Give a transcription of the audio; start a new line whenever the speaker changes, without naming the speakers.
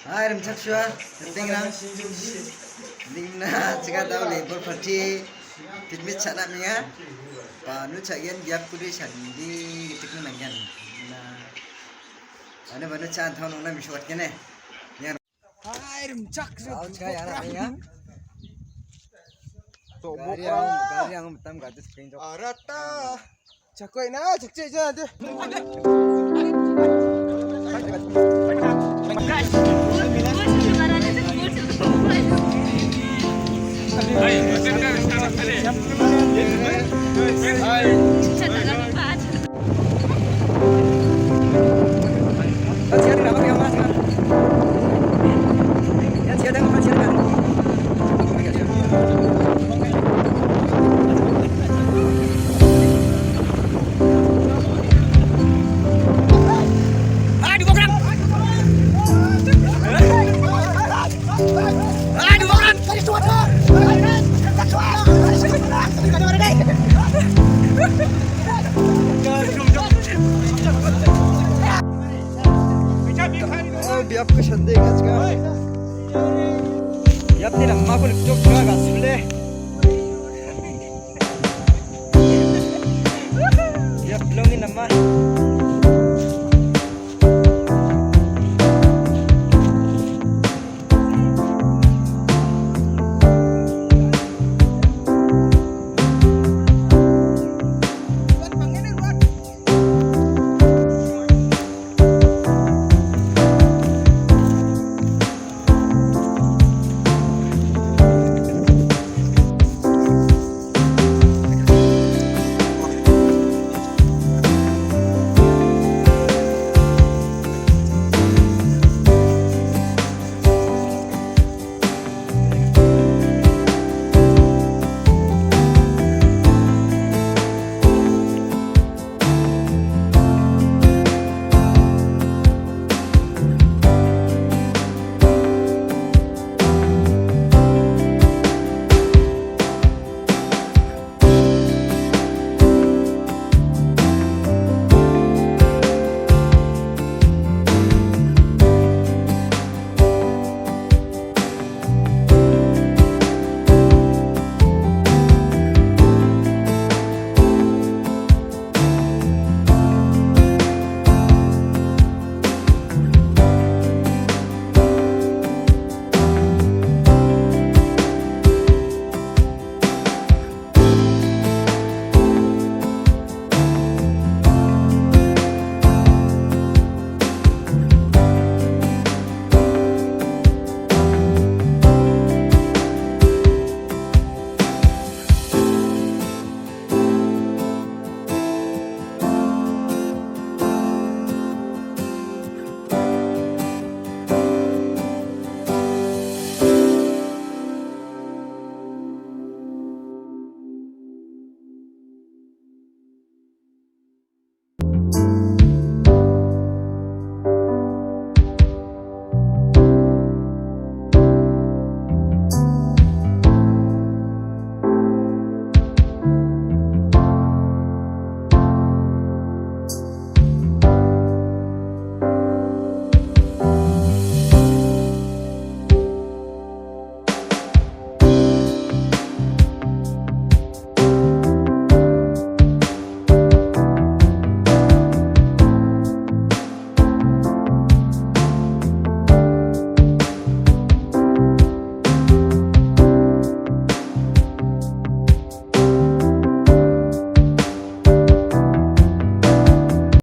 Hai, rumcak syua, tengrang. Dingna cika tahu labor party kitmit chana minga. Panu cagian biak kudi sandi gitikna nangyan. Nah, ane banu chan thau nongna misuat kene.
Hai rumcak
Tahu cika ya anak minga.
Tobok
Gari ang betam gadis penjok.
Arata Cakoy na cakce aja deh. Biap ke sande gas ka. Biap ni nama aku lecok juga gas sule. Biap belum ni nama.